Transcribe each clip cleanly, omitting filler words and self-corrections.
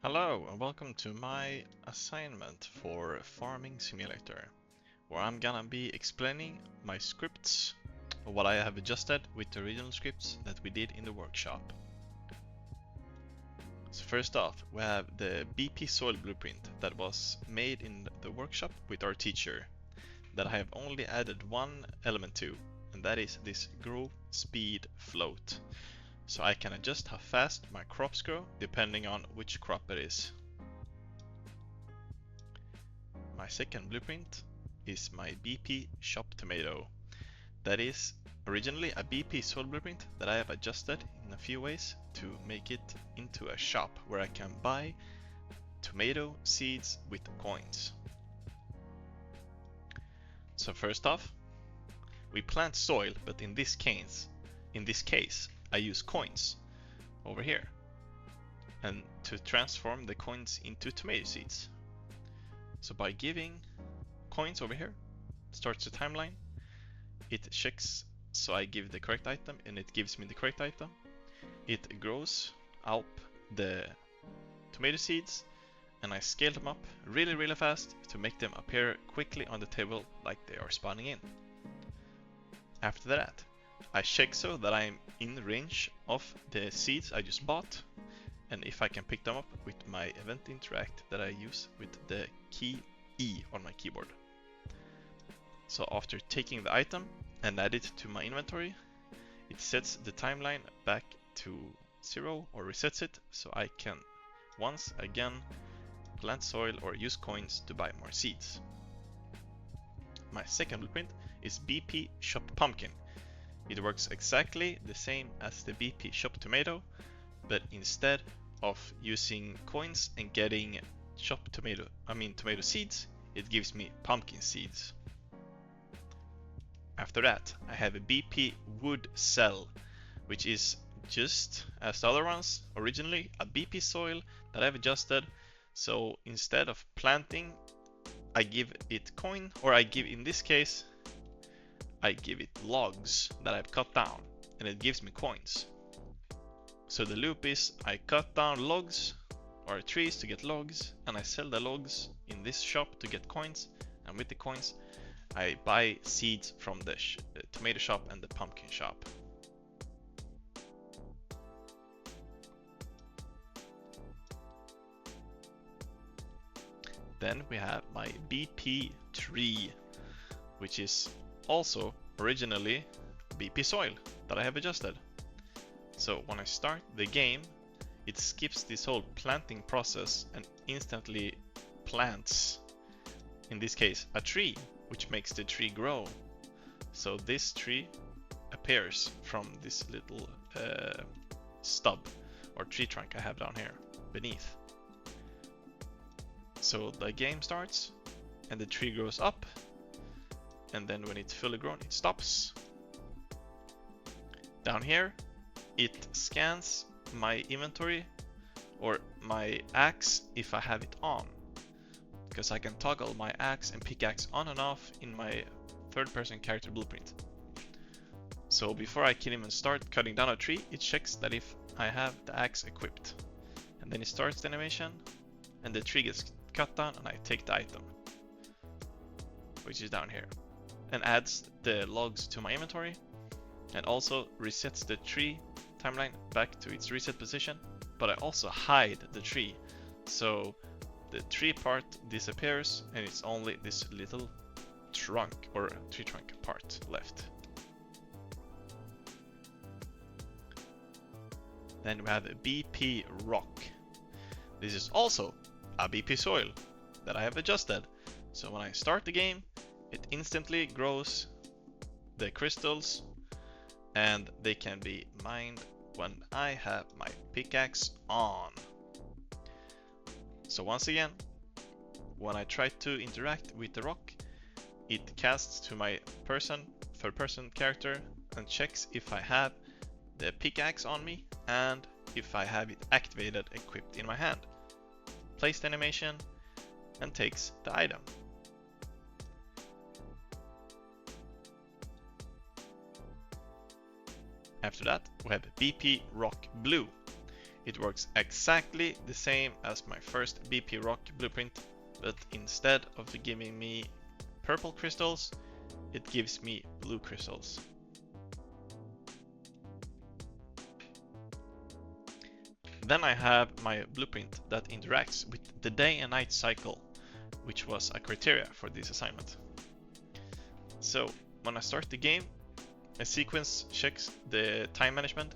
Hello and welcome to my assignment for Farming Simulator, where I'm gonna be explaining my scripts, what I have adjusted with the original scripts that we did in the workshop. So first off, we have the BP soil blueprint that was made in the workshop with our teacher, that I have only added one element to, and that is this grow speed float. So I can adjust how fast my crops grow depending on which crop it is. My second blueprint is my BP shop tomato. That is originally a BP soil blueprint that I have adjusted in a few ways to make it into a shop where I can buy tomato seeds with coins. So first off, we plant soil, but in this case I use coins over here, and to transform the coins into tomato seeds. So by giving coins over here, starts the timeline, it checks, so I give the correct item and it gives me the correct item. It grows up the tomato seeds and I scale them up really fast to make them appear quickly on the table like they are spawning in. After that, I check so that I'm in range of the seeds I just bought, and if I can pick them up with my event interact that I use with the key E on my keyboard. So after taking the item and add it to my inventory, it sets the timeline back to 0 or resets it, so I can once again plant soil or use coins to buy more seeds. My second blueprint is BP shop pumpkin. It works exactly the same as the BP shop tomato, but instead of using coins and getting tomato seeds, it gives me pumpkin seeds. After that, I have a BP wood cell, which is just as the other ones, originally a BP soil that I've adjusted. So instead of planting, I give it coin, or in this case, I give it logs that I've cut down, and it gives me coins. So the loop is I cut down logs or trees to get logs, and I sell the logs in this shop to get coins, and with the coins I buy seeds from the tomato shop and the pumpkin shop. Then we have my BP tree, which is also originally BP soil that I have adjusted. So when I start the game, it skips this whole planting process and instantly plants, in this case, a tree, which makes the tree grow. So this tree appears from this little stub or tree trunk I have down here beneath. So the game starts and the tree grows up, and then when it's fully grown, it stops. Down here, it scans my inventory or my axe if I have it on, because I can toggle my axe and pickaxe on and off in my third-person character blueprint. So before I can even start cutting down a tree, it checks that if I have the axe equipped, and then it starts the animation and the tree gets cut down and I take the item, which is down here, and adds the logs to my inventory, and also resets the tree timeline back to its reset position. But I also hide the tree, so the tree part disappears and it's only this little trunk or tree trunk part left. Then we have a BP rock. This is also a BP soil that I have adjusted. So when I start the game, it instantly grows the crystals, and they can be mined when I have my pickaxe on. So once again, when I try to interact with the rock, it casts to my third person character and checks if I have the pickaxe on me and if I have it activated equipped in my hand. Plays the animation and takes the item. After that, we have BP Rock Blue. It works exactly the same as my first BP Rock blueprint, but instead of giving me purple crystals, it gives me blue crystals. Then I have my blueprint that interacts with the day and night cycle, which was a criteria for this assignment. So when I start the game, a sequence checks the time management,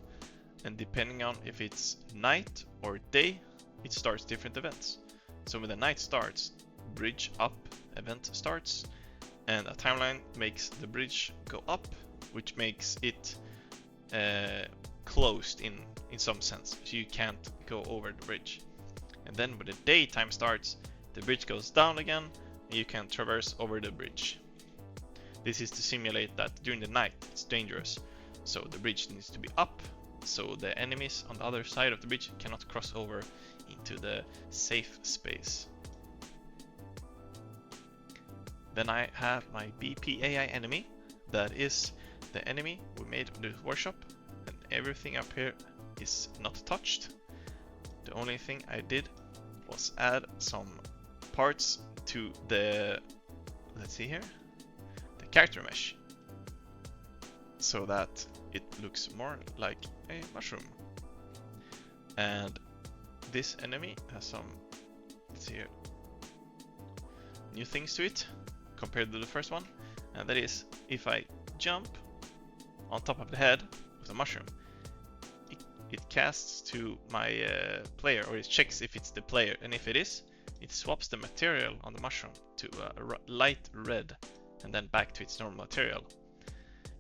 and depending on if it's night or day, it starts different events. So when the night starts, bridge up event starts, and a timeline makes the bridge go up, which makes it closed in some sense, so you can't go over the bridge. And then when the daytime starts, the bridge goes down again, and you can traverse over the bridge. This is to simulate that during the night it's dangerous, so the bridge needs to be up, so the enemies on the other side of the bridge cannot cross over into the safe space. Then I have my BPAI enemy, that is the enemy we made in the workshop, and everything up here is not touched. The only thing I did was add some parts to the, let's see here, the character mesh, so that it looks more like a mushroom. And this enemy has some, let's see here, new things to it compared to the first one, and that is if I jump on top of the head with a mushroom, it casts to my player, or it checks if it's the player, and if it is, it swaps the material on the mushroom to a light red and then back to its normal material.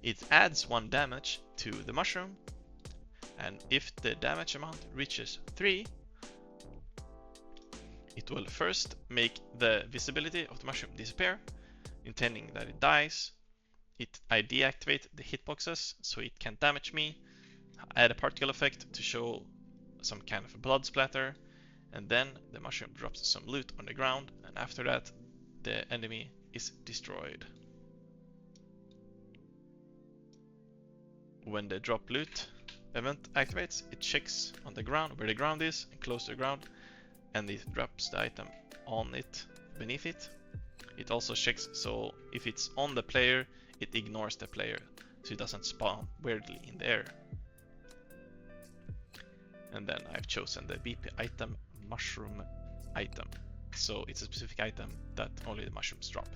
It adds 1 damage to the mushroom, and if the damage amount reaches 3, it will first make the visibility of the mushroom disappear, intending that it dies. I deactivate the hitboxes so it can't damage me, add a particle effect to show some kind of a blood splatter, and then the mushroom drops some loot on the ground, and after that the enemy is destroyed. When the drop loot event activates, it checks on the ground where the ground is and close to the ground, and it drops the item on it, beneath it. It also checks, so if it's on the player, it ignores the player, so it doesn't spawn weirdly in the air. And then I've chosen the BP item mushroom item, so it's a specific item that only the mushrooms drop,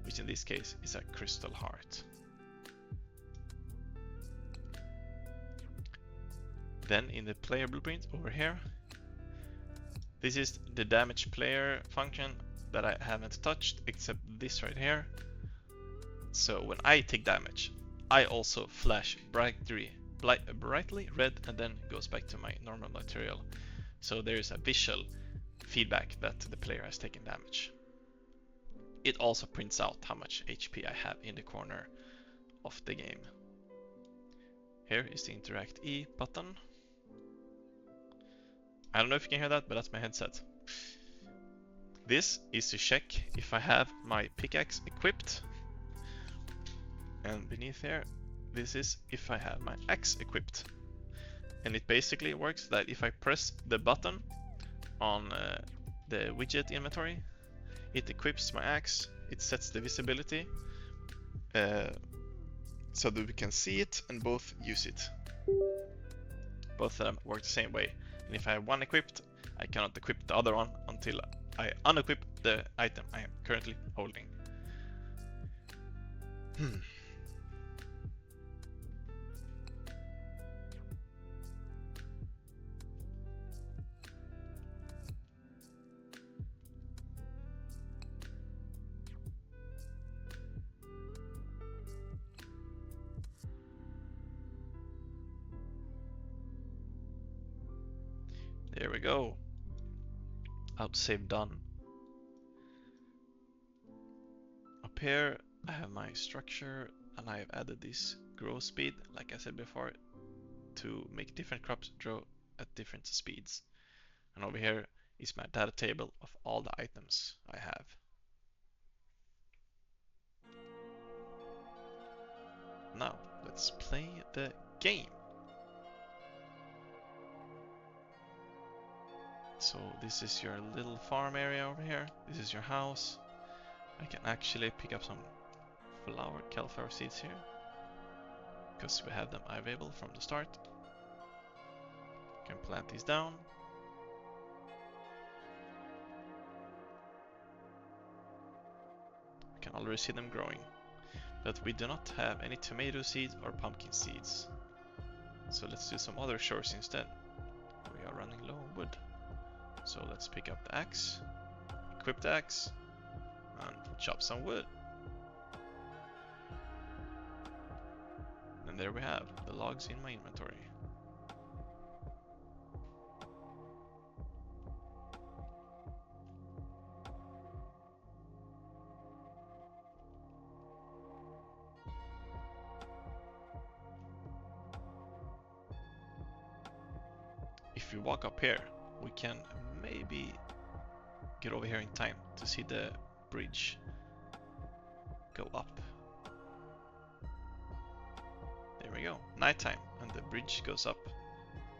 which in this case is a crystal heart. Then in the player blueprint over here, this is the damage player function that I haven't touched except this right here. So when I take damage, I also flash brightly red, and then goes back to my normal material. So there is a visual feedback that the player has taken damage. It also prints out how much HP I have in the corner of the game. Here is the Interact E button. I don't know if you can hear that, but that's my headset. This is to check if I have my pickaxe equipped. And beneath here, this is if I have my axe equipped. And it basically works that if I press the button on the widget inventory, it equips my axe, it sets the visibility so that we can see it and both use it. Both of them work the same way. And if I have one equipped, I cannot equip the other one until I unequip the item I am currently holding. There we go. Autosave done. Up here I have my structure, and I have added this grow speed, like I said before, to make different crops grow at different speeds. And over here is my data table of all the items I have. Now let's play the game. So this is your little farm area over here. This is your house. I can actually pick up some cauliflower seeds here, because we have them available from the start. Can plant these down. We can already see them growing. But we do not have any tomato seeds or pumpkin seeds. So let's do some other chores instead. We are running low on wood. So let's pick up the axe, equip the axe, and chop some wood. And there we have the logs in my inventory. If we walk up here, we can maybe get over here in time to see the bridge go up. There we go, nighttime, and the bridge goes up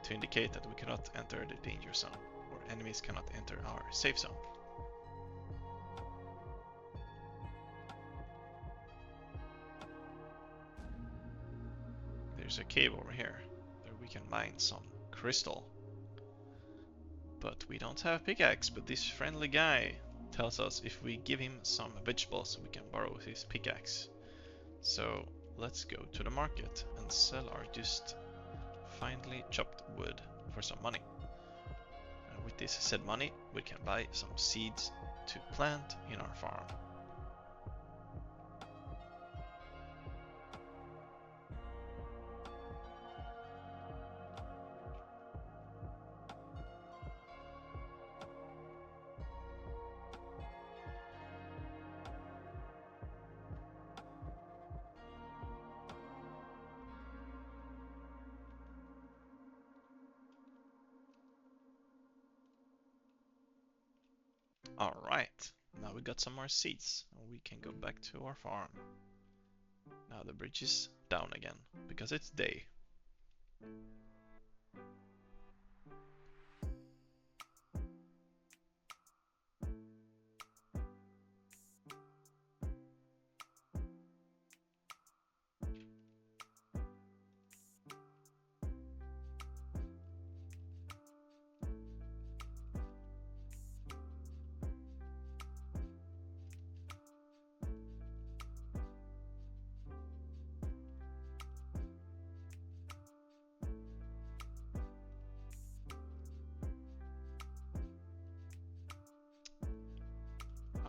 to indicate that we cannot enter the danger zone, or enemies cannot enter our safe zone. There's a cave over here where we can mine some crystal. But we don't have a pickaxe, but this friendly guy tells us if we give him some vegetables we can borrow his pickaxe. So let's go to the market and sell our just finely chopped wood for some money. And with this said money we can buy some seeds to plant in our farm. Alright, now we got some more seeds and we can go back to our farm. Now the bridge is down again because it's day.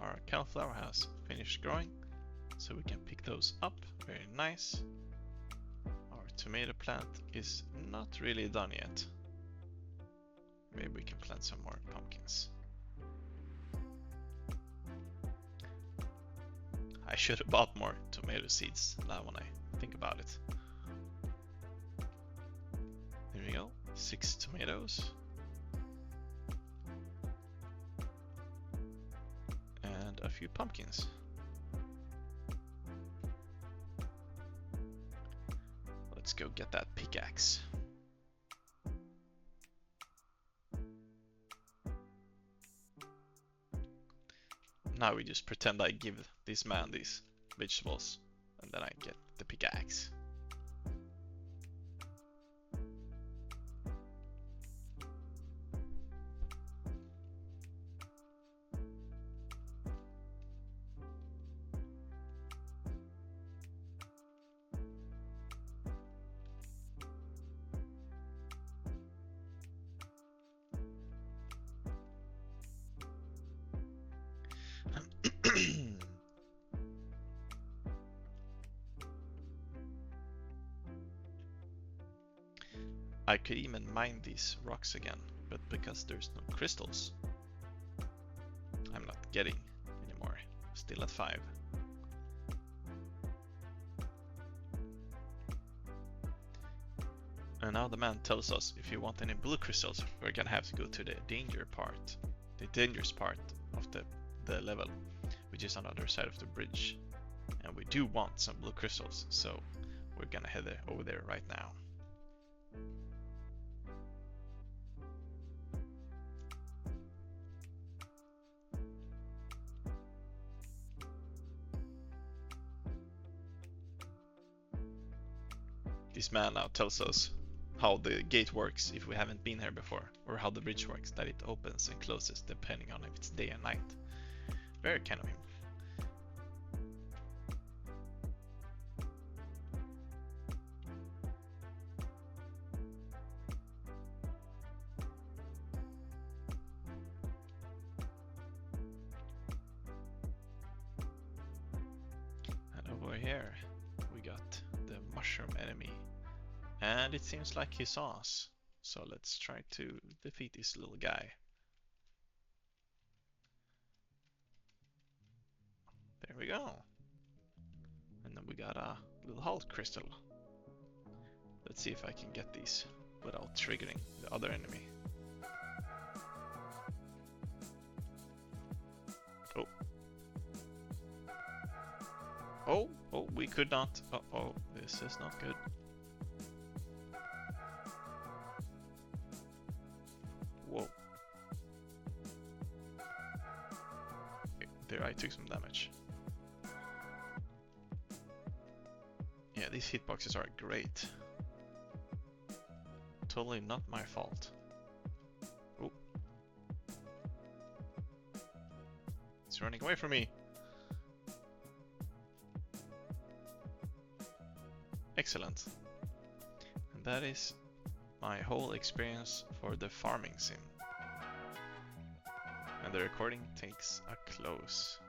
Our cauliflower has finished growing, so we can pick those up. Very nice. Our tomato plant is not really done yet. Maybe we can plant some more pumpkins. I should have bought more tomato seeds now when I think about it. There we go, 6 tomatoes. And a few pumpkins. Let's go get that pickaxe. Now we just pretend I give this man these vegetables, and then I get the pickaxe. I could even mine these rocks again, but because there's no crystals, I'm not getting anymore. Still at 5. And now the man tells us if you want any blue crystals, we're gonna have to go to the dangerous part of the level, which is on the other side of the bridge. And we do want some blue crystals, so we're gonna head over there right now. This man now tells us how the gate works if we haven't been here before, or how the bridge works, that it opens and closes depending on if it's day and night. Very kind of him. And over here we got the mushroom enemy. And it seems like he saw us. So let's try to defeat this little guy. There we go. And then we got a little health crystal. Let's see if I can get these without triggering the other enemy. Oh. Oh, we could not. Uh-oh, this is not good. Whoa. There, I took some damage. Yeah, these hitboxes are great. Totally not my fault. Oh. It's running away from me. Excellent. And that is my whole experience for the farming sim. And the recording takes a close.